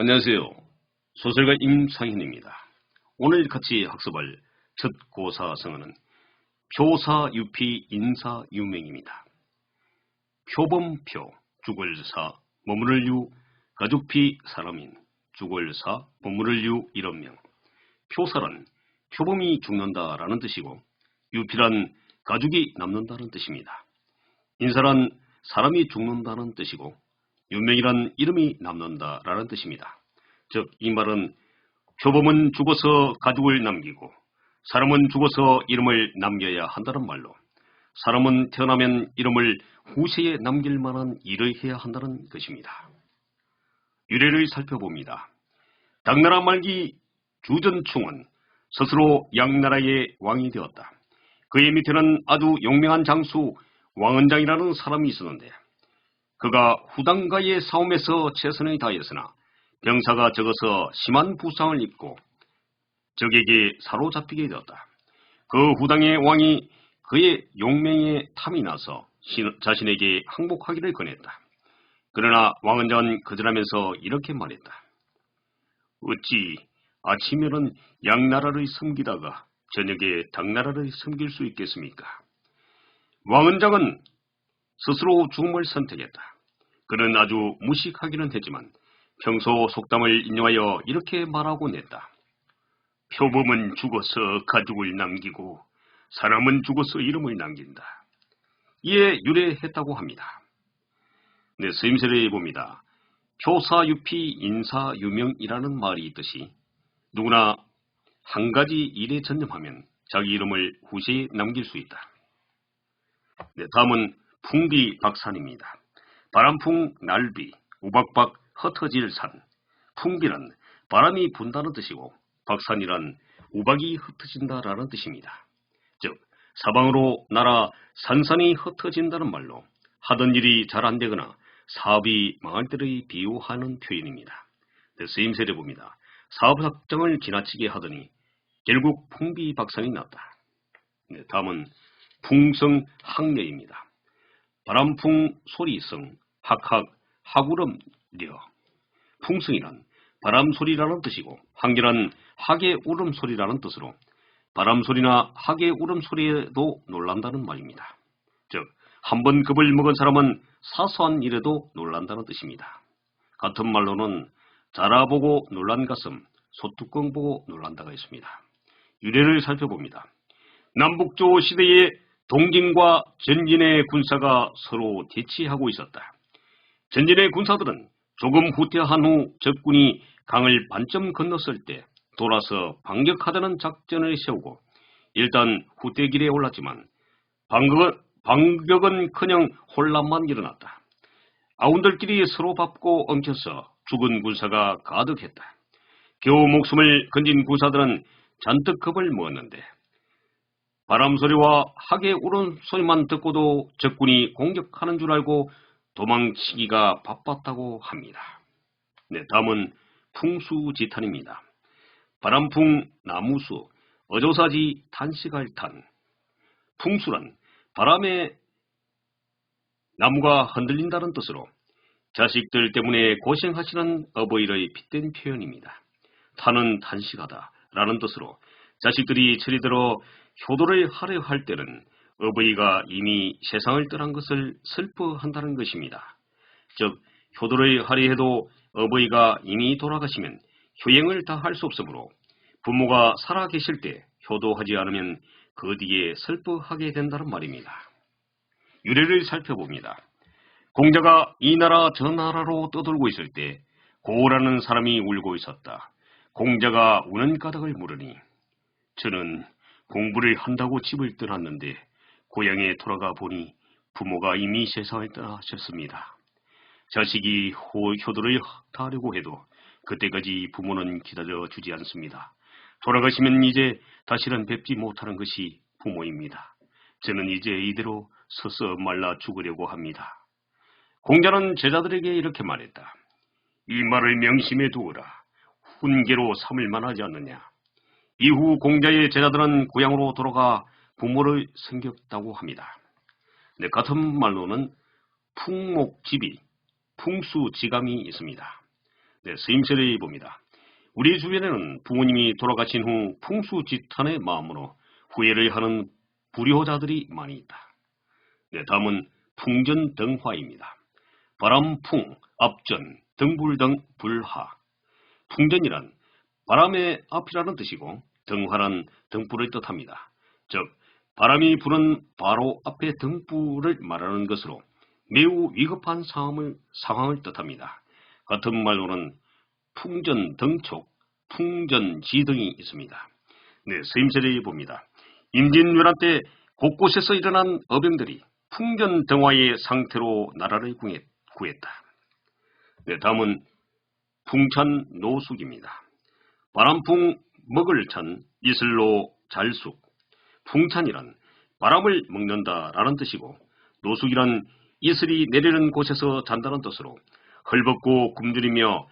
안녕하세요. 소설가 임상현입니다. 오늘 같이 학습할 첫 고사성어는 표사유피 인사유명입니다. 표범표, 주걸사, 머무를 유, 가족피 사람인, 주걸사, 머무를 유 이런 명. 표사란 표범이 죽는다라는 뜻이고 유피란 가족이 남는다는 뜻입니다. 인사란 사람이 죽는다는 뜻이고 유명이란 이름이 남는다라는 뜻입니다. 즉, 이 말은 표범은 죽어서 가족을 남기고 사람은 죽어서 이름을 남겨야 한다는 말로 사람은 태어나면 이름을 후세에 남길 만한 일을 해야 한다는 것입니다. 유래를 살펴봅니다. 당나라 말기 주전충은 스스로 양나라의 왕이 되었다. 그의 밑에는 아주 용맹한 장수 왕은장이라는 사람이 있었는데 그가 후당과의 싸움에서 최선을 다했으나 병사가 적어서 심한 부상을 입고 적에게 사로잡히게 되었다. 그 후당의 왕이 그의 용맹에 탐이 나서 자신에게 항복하기를 권했다. 그러나 왕은장은 거절하면서 이렇게 말했다. 어찌 아침에는 양나라를 섬기다가 저녁에 당나라를 섬길 수 있겠습니까? 왕은장은 스스로 죽음을 선택했다. 그는 아주 무식하기는 했지만 평소 속담을 인용하여 이렇게 말하곤 했다. 표범은 죽어서 가족을 남기고 사람은 죽어서 이름을 남긴다. 이에 유래했다고 합니다. 네, 서임설에 봅니다. 표사유피 인사유명이라는 말이 있듯이 누구나 한 가지 일에 전념하면 자기 이름을 후세에 남길 수 있다. 네, 다음은 풍비박산입니다. 바람풍 날비, 우박박 흩어질 산. 풍비는 바람이 분다는 뜻이고 박산이란 우박이 흩어진다라는 뜻입니다. 즉, 사방으로 날아 산산이 흩어진다는 말로 하던 일이 잘 안되거나 사업이 망할 때를 비유하는 표현입니다. 쓰임새를 봅니다. 사업작정을 지나치게 하더니 결국 풍비박산이 났다. 네, 다음은 풍성학려입니다. 바람풍 소리성, 학학, 하구름려. 풍성이란 바람소리라는 뜻이고 학려란 학의 울음소리라는 뜻으로 바람소리나 학의 울음소리에도 놀란다는 말입니다. 즉, 한번 겁을 먹은 사람은 사소한 일에도 놀란다는 뜻입니다. 같은 말로는 자라보고 놀란 가슴, 소뚜껑 보고 놀란다가 있습니다. 유래를 살펴봅니다. 남북조 시대에 동진과 전진의 군사가 서로 대치하고 있었다. 전진의 군사들은 조금 후퇴한 후 적군이 강을 반쯤 건넜을 때 돌아서 반격하자는 작전을 세우고 일단 후퇴길에 올랐지만 반격은커녕 혼란만 일어났다. 아운들끼리 서로 밟고 엉켜서 죽은 군사가 가득했다. 겨우 목숨을 건진 군사들은 잔뜩 겁을 먹었는데 바람소리와 학의 울음소리만 듣고도 적군이 공격하는 줄 알고 도망치기가 바빴다고 합니다. 네, 다음은 풍수지탄입니다. 바람풍, 나무수, 어조사지, 탄시갈탄. 풍수란 바람에 나무가 흔들린다는 뜻으로 자식들 때문에 고생하시는 어버이를 빗댄 표현입니다. 탄은 탄식하다 라는 뜻으로 자식들이 철이 들어 효도를 하려 할 때는 어버이가 이미 세상을 떠난 것을 슬퍼한다는 것입니다. 즉, 효도를 하려 해도 어버이가 이미 돌아가시면 효행을 다 할 수 없으므로 부모가 살아계실 때 효도하지 않으면 그 뒤에 슬퍼하게 된다는 말입니다. 유래를 살펴봅니다. 공자가 이 나라 저 나라로 떠돌고 있을 때 고우라는 사람이 울고 있었다. 공자가 우는 까닭을 물으니 저는 공부를 한다고 집을 떠났는데 고향에 돌아가 보니 부모가 이미 세상을 떠나셨습니다. 자식이 효도를 다하려고 해도 그때까지 부모는 기다려주지 않습니다. 돌아가시면 이제 다시는 뵙지 못하는 것이 부모입니다. 저는 이제 이대로 서서 말라 죽으려고 합니다. 공자는 제자들에게 이렇게 말했다. 이 말을 명심해 두어라. 훈계로 삼을 만하지 않느냐. 이후 공자의 제자들은 고향으로 돌아가 부모를 섬겼다고 합니다. 네, 같은 말로는 풍목지비, 풍수지감이 있습니다. 네, 스님세례 봅니다. 우리 주변에는 부모님이 돌아가신 후 풍수지탄의 마음으로 후회를 하는 불효자들이 많이 있다. 네, 다음은 풍전등화입니다. 바람풍, 앞전, 등불등, 불화. 풍전이란 바람의 앞이라는 뜻이고 등화란 등불을 뜻합니다. 즉 바람이 부는 바로 앞에 등불을 말하는 것으로 매우 위급한 상황을 뜻합니다. 같은 말로는 풍전등촉, 풍전지등이 있습니다. 네, 스님세례 봅니다. 임진왜란 때 곳곳에서 일어난 어병들이 풍전등화의 상태로 나라를 구했다. 네, 다음은 풍찬노숙입니다. 바람풍 먹을 찬 이슬로 잘숙. 풍찬이란 바람을 먹는다라는 뜻이고 노숙이란 이슬이 내리는 곳에서 잔다는 뜻으로 헐벗고 굶주리며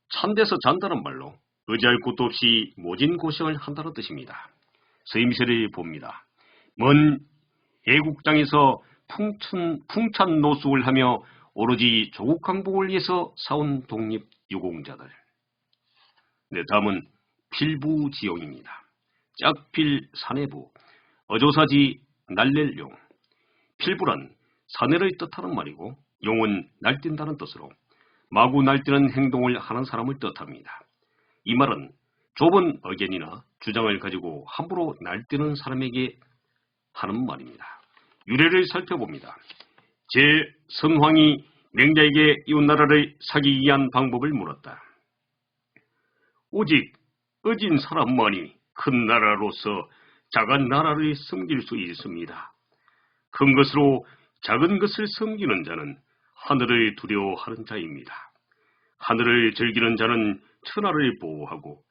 찬데서 잔다는 말로 의지할 곳도 없이 모진 고생을 한다는 뜻입니다. 스님세례 봅니다. 먼 애국장에서 풍찬 노숙을 하며 오로지 조국 항복을 위해서 싸운 독립유공자들. 네, 다음은 필부지용입니다. 짝필 사내부, 어조사지 날렐용. 필부란 사내를 뜻하는 말이고 용은 날뛴다는 뜻으로 마구 날뛰는 행동을 하는 사람을 뜻합니다. 이 말은 좁은 의견이나 주장을 가지고 함부로 날뛰는 사람에게 하는 말입니다. 유래를 살펴봅니다. 제 선황이 맹자에게 이웃나라를 사기기 위한 방법을 물었다. 오직 어진 사람만이 큰 나라로서 작은 나라를 섬길 수 있습니다. 큰 것으로 작은 것을 섬기는 자는 하늘을 두려워하는 자입니다. 하늘을 즐기는 자는 천하를 보호하고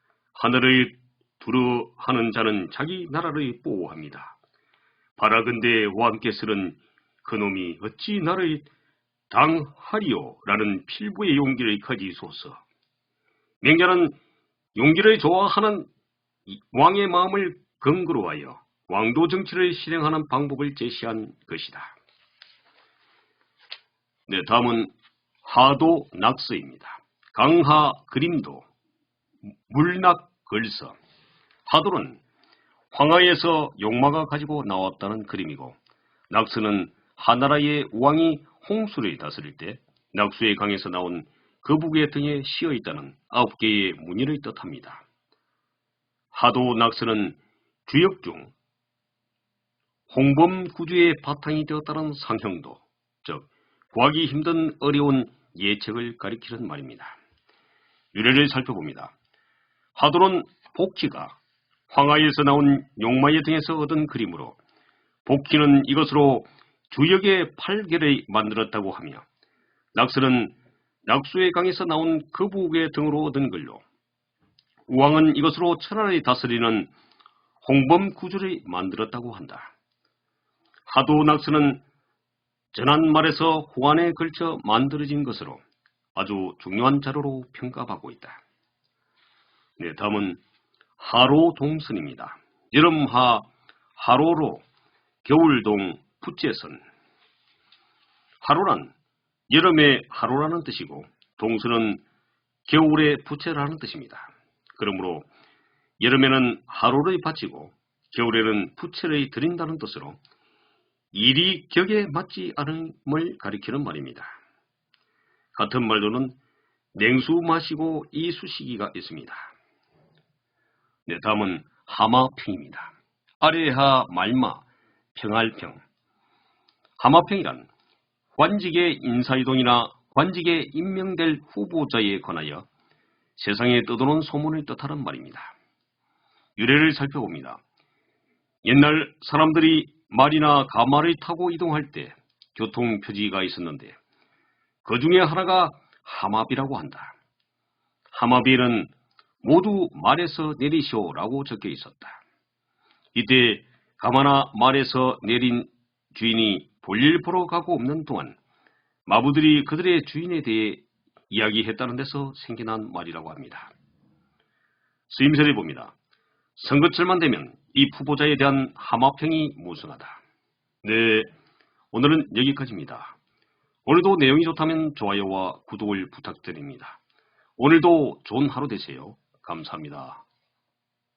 하늘을 두려워하는 자는 자기 나라를 보호합니다. 바라건대 왕께서는 그놈이 어찌 나를 당하리요? 라는 필부의 용기를 가지소서. 맹자는 용기를 좋아하는 왕의 마음을 근거로 하여 왕도 정치를 실행하는 방법을 제시한 것이다. 네, 다음은 하도 낙서입니다. 강하 그림도, 물낙 글서. 하도는 황하에서 용마가 가지고 나왔다는 그림이고 낙서는 하나라의 왕이 홍수를 다스릴 때 낙수의 강에서 나온 거북이의 등에 씌어 있다는 9개의 무늬를 뜻합니다. 하도 낙서는 주역 중 홍범구주의 바탕이 되었다는 상형도, 즉 구하기 힘든 어려운 예책을 가리키는 말입니다. 유래를 살펴봅니다. 하도는 복희가 황하에서 나온 용마의 등에서 얻은 그림으로 복희는 이것으로 주역의 8개를 만들었다고 하며 낙서는 낙수의 강에서 나온 거북의 등으로 얻은 글로 우왕은 이것으로 천하를 다스리는 홍범구주를 만들었다고 한다. 하도 낙서는 전한 말에서 호안에 걸쳐 만들어진 것으로 아주 중요한 자료로 평가받고 있다. 네, 다음은 하로동선입니다. 여름하 하로로, 겨울동 부채선. 하로란 여름의 하로라는 뜻이고 동선은 겨울의 부채라는 뜻입니다. 그러므로 여름에는 하로를 바치고 겨울에는 부채를 드린다는 뜻으로 일이 격에 맞지 않음을 가리키는 말입니다. 같은 말로는 냉수 마시고 이쑤시기가 있습니다. 네, 다음은 하마평입니다. 아래하 말마, 평할평. 하마평이란 관직의 인사이동이나 관직에 임명될 후보자에 관하여 세상에 떠도는 소문을 뜻하는 말입니다. 유래를 살펴봅니다. 옛날 사람들이 말이나 가마를 타고 이동할 때 교통표지가 있었는데 그 중에 하나가 하마비라고 한다. 하마비에는 모두 말에서 내리시오라고 적혀 있었다. 이때 가마나 말에서 내린 주인이 볼일 보러 가고 없는 동안 마부들이 그들의 주인에 대해 이야기했다는 데서 생겨난 말이라고 합니다. 스님세례 봅니다. 선거철만 되면 이 후보자에 대한 하마평이 무성하다. 네, 오늘은 여기까지입니다. 오늘도 내용이 좋다면 좋아요와 구독을 부탁드립니다. 오늘도 좋은 하루 되세요. 감사합니다.